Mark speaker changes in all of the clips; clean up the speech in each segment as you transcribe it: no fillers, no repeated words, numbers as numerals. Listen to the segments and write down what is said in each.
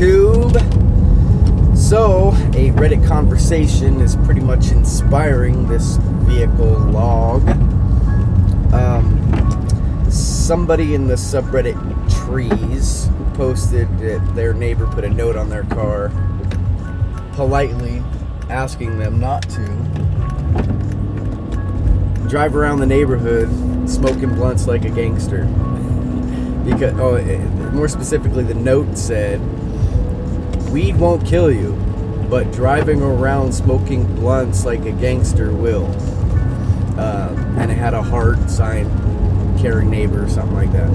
Speaker 1: YouTube. So, a Reddit conversation is pretty much inspiring this vehicle log. Somebody in the subreddit Trees posted that their neighbor put a note on their car politely asking them not to drive around the neighborhood smoking blunts like a gangster. Because, more specifically, the note said, "Weed won't kill you, but driving around smoking blunts like a gangster will." And it had a heart sign, caring neighbor, or something like that.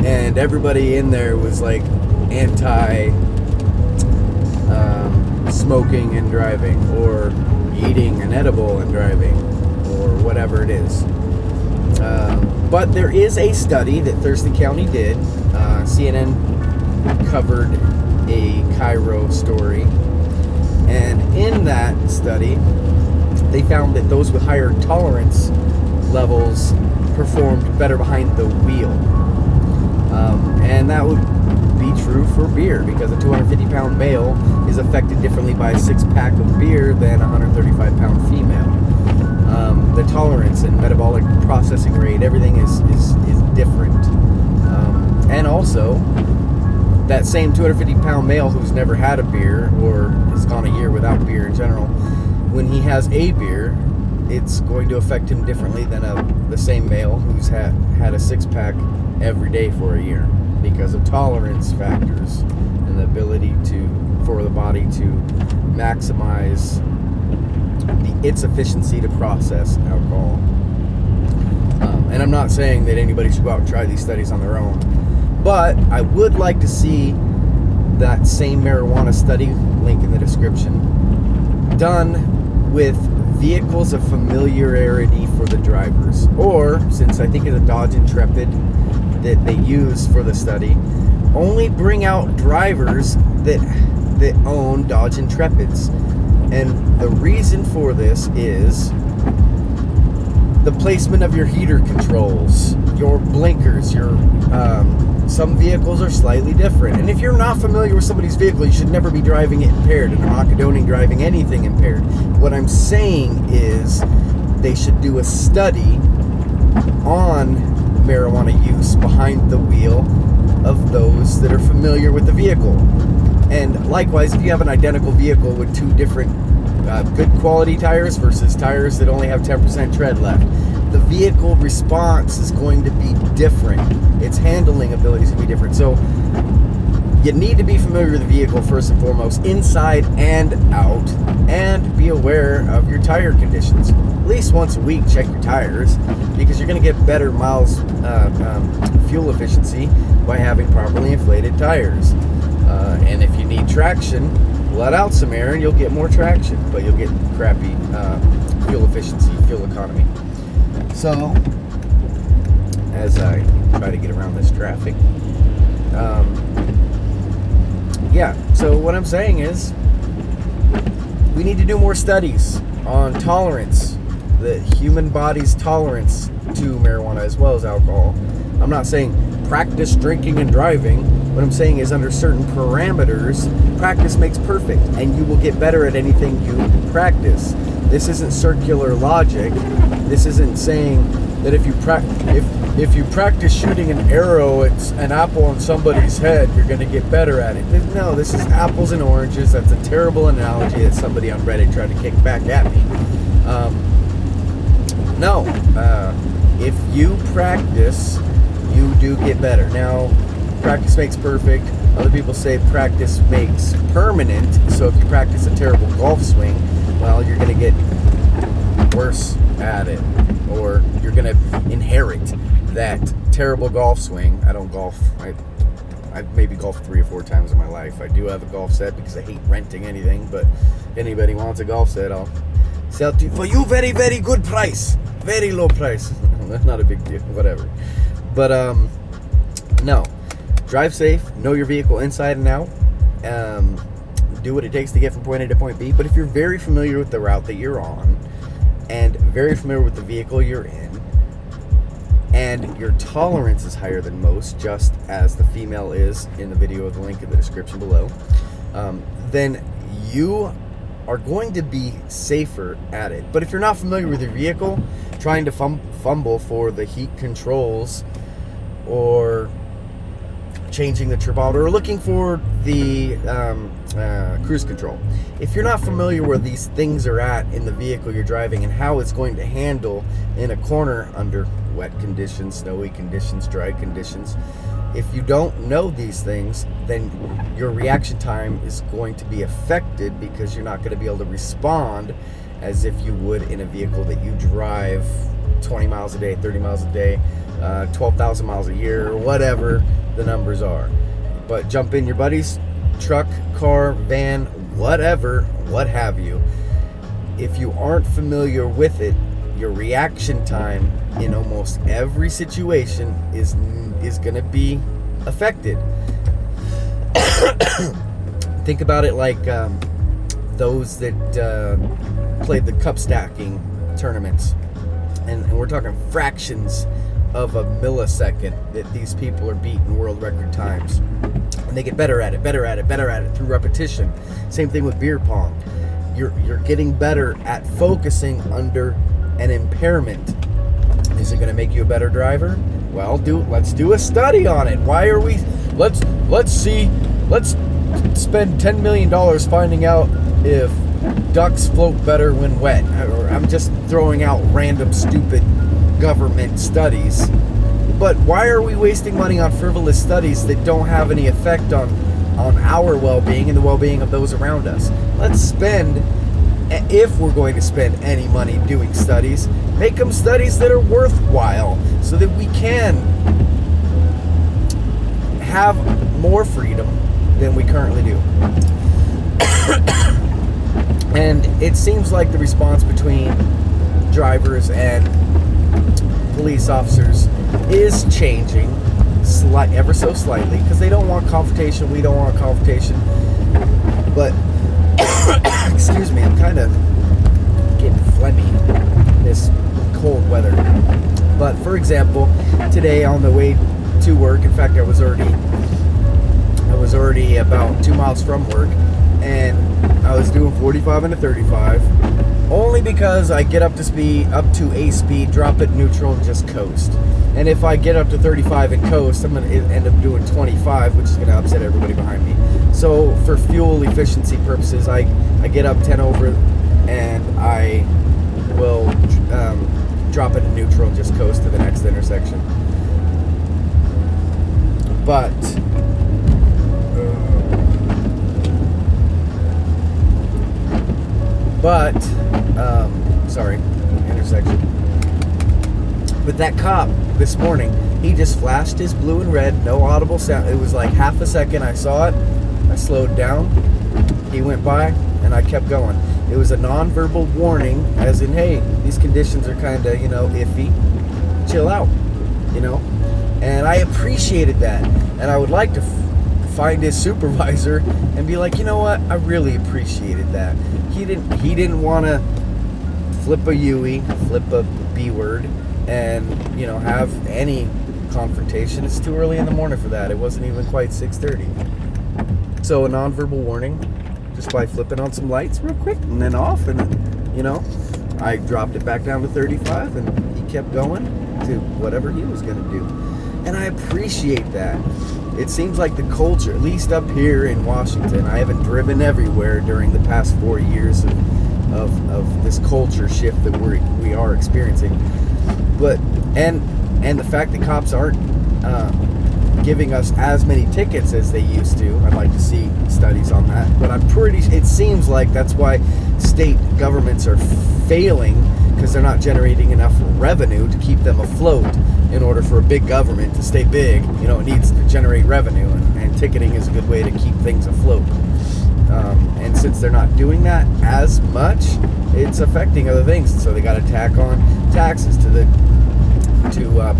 Speaker 1: And everybody in there was like anti smoking and driving, or eating an edible and driving, or whatever it is. But there is a study that Thurston County did. CNN covered a KIRO story, and in that study they found that those with higher tolerance levels performed better behind the wheel. And that would be true for beer, because a 250-pound male is affected differently by a 6-pack of beer than a 135-pound female. The tolerance and metabolic processing rate, everything is different. And also, that same 250-pound male who's never had a beer, or has gone a year without beer in general, when he has a beer, it's going to affect him differently than the same male who's had a 6-pack every day for a year, because of tolerance factors and the ability for the body to maximize its efficiency to process alcohol. And I'm not saying that anybody should go out and try these studies on their own, but I would like to see that same marijuana study, link in the description, done with vehicles of familiarity for the drivers. Or, since I think it's a Dodge Intrepid that they use for the study, only bring out drivers that own Dodge Intrepids. And the reason for this is the placement of your heater controls, your blinkers, some vehicles are slightly different. And if you're not familiar with somebody's vehicle, you should never be driving it impaired. And I'm not condoning driving anything impaired. What I'm saying is they should do a study on marijuana use behind the wheel of those that are familiar with the vehicle. And likewise, if you have an identical vehicle with two different good quality tires versus tires that only have 10% tread left, the vehicle response is going to be different. Its handling ability is going to be different. So you need to be familiar with the vehicle first and foremost, inside and out, and be aware of your tire conditions. At least once a week, check your tires, because you're going to get better miles fuel efficiency by having properly inflated tires. And if you need traction, let out some air and you'll get more traction, but you'll get crappy fuel efficiency, fuel economy. So, as I try to get around this traffic, so what I'm saying is we need to do more studies on tolerance, the human body's tolerance to marijuana as well as alcohol. I'm not saying practice drinking and driving. What I'm saying is, under certain parameters, practice makes perfect, and you will get better at anything you practice. This isn't circular logic. This isn't saying that if you practice shooting an arrow at an apple on somebody's head, you're going to get better at it. No, this is apples and oranges. That's a terrible analogy that somebody on Reddit tried to kick back at me. If you practice, you do get better. Now, practice makes perfect. Other people say practice makes permanent. So if you practice a terrible golf swing, well, you're going to get worse at it, or you're going to inherit that terrible golf swing. I don't golf. I've maybe golfed 3 or 4 times in my life. I do have a golf set because I hate renting anything, but if anybody wants a golf set, I'll sell to you for you very, very good price. Very low price. That's not a big deal, whatever. But no, drive safe, know your vehicle inside and out, do what it takes to get from point A to point B. But if you're very familiar with the route that you're on, and very familiar with the vehicle you're in, and your tolerance is higher than most, just as the female is in the video with the link in the description below, then you are going to be safer at it. But if you're not familiar with your vehicle, trying to fumble for the heat controls or changing the turbocharger or looking for the cruise control, if you're not familiar where these things are at in the vehicle you're driving and how it's going to handle in a corner under wet conditions, snowy conditions, dry conditions, if you don't know these things, then your reaction time is going to be affected, because you're not going to be able to respond as if you would in a vehicle that you drive 20 miles a day, 30 miles a day, 12,000 miles a year, or whatever the numbers are. But jump in your buddy's truck, car, van, whatever, what have you. If you aren't familiar with it, your reaction time in almost every situation is going to be affected. Think about it like those that played the cup stacking tournaments, and we're talking fractions of a millisecond that these people are beating world record times, and they get better at it through repetition. Same thing with beer pong. You're getting better at focusing under an impairment. Is it going to make you a better driver? Well, let's do a study on it. Why are we? Let's spend $10 million finding out if ducks float better when wet. Or I'm just throwing out random stupid government studies. But why are we wasting money on frivolous studies that don't have any effect on our well-being and the well-being of those around us? Let's spend, if we're going to spend any money doing studies, make them studies that are worthwhile, so that we can have more freedom than we currently do. And it seems like the response between drivers and police officers is changing ever so slightly, because they don't want confrontation, we don't want confrontation. But excuse me, I'm kind of getting phlegmy this cold weather. But for example, today on the way to work, in fact I was already about 2 miles from work, and I was doing 45 and a 35, only because I get up to a speed, drop it neutral, and just coast. And if I get up to 35 and coast, I'm going to end up doing 25, which is going to upset everybody behind me. So for fuel efficiency purposes, I get up 10 over, and I will drop it in neutral and just coast to the next intersection. Intersection. But that cop this morning, he just flashed his blue and red, no audible sound. It was like half a second. I saw it. I slowed down. He went by, and I kept going. It was a non-verbal warning, as in, hey, these conditions are kind of, iffy. Chill out, And I appreciated that. And I would like to find his supervisor and be like, you know what? I really appreciated that. He didn't want to flip a UE, flip a B word, and have any confrontation. It's too early in the morning for that. It wasn't even quite 6:30. So a nonverbal warning, just by flipping on some lights real quick and then off, and I dropped it back down to 35, and he kept going to whatever he was going to do. And I appreciate that. It seems like the culture, at least up here in Washington, I haven't driven everywhere during the past 4 years of this culture shift that we are experiencing. But and the fact that cops aren't giving us as many tickets as they used to. I'd like to see studies on that. But it seems like that's why state governments are failing, because they're not generating enough revenue to keep them afloat. In order for a big government to stay big, it needs to generate revenue, and ticketing is a good way to keep things afloat. And since they're not doing that as much, it's affecting other things. So they got to tack on taxes to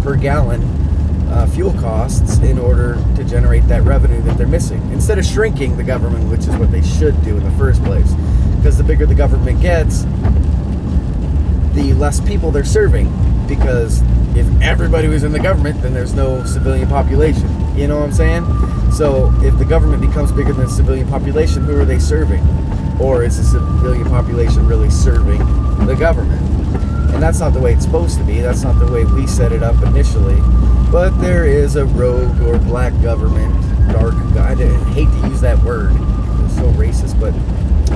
Speaker 1: per gallon fuel costs in order to generate that revenue that they're missing, instead of shrinking the government, which is what they should do in the first place. Because the bigger the government gets, the less people they're serving. because if everybody was in the government, then there's no civilian population. You know what I'm saying? So if the government becomes bigger than the civilian population, who are they serving? Or is the civilian population really serving the government? And that's not the way it's supposed to be. That's not the way we set it up initially. But there is a rogue or black government, dark, I hate to use that word, it's so racist, but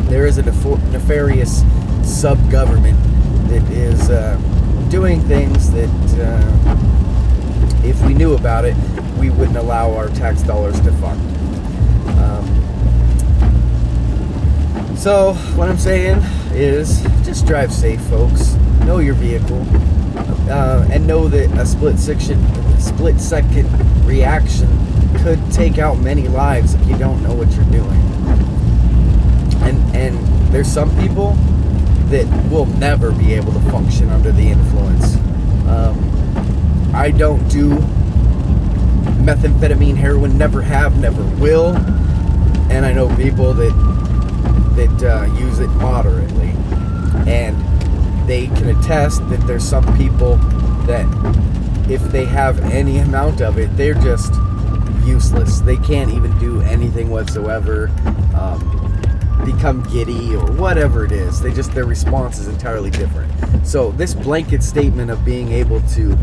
Speaker 1: there is a nefarious sub-government that is doing things that if we knew about it, we wouldn't allow our tax dollars to fund. So what I'm saying is just drive safe, folks. Know your vehicle, and know that a split second reaction could take out many lives if you don't know what you're doing. And there's some people that will never be able to function under the influence. I don't do methamphetamine, heroin, never have, never will, and I know people that use it moderately, and they can attest that there's some people that if they have any amount of it, they're just useless. They can't even do anything whatsoever, become giddy or whatever it is. Their response is entirely different. So this blanket statement of being able to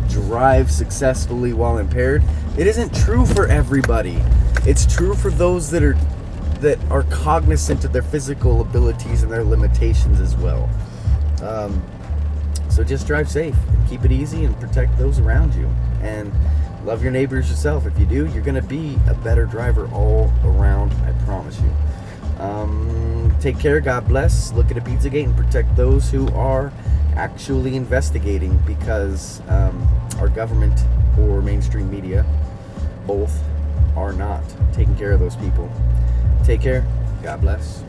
Speaker 1: drive successfully while impaired, it isn't true for everybody. It's true for those that are cognizant of their physical abilities and their limitations as well. So just drive safe, and keep it easy, and protect those around you, and love your neighbors yourself. If you do, you're going to be a better driver all around, I promise you. Take care, God bless, look at a Pizzagate, and protect those who are actually investigating, because our government or mainstream media, both, are not taking care of those people. Take care, God bless.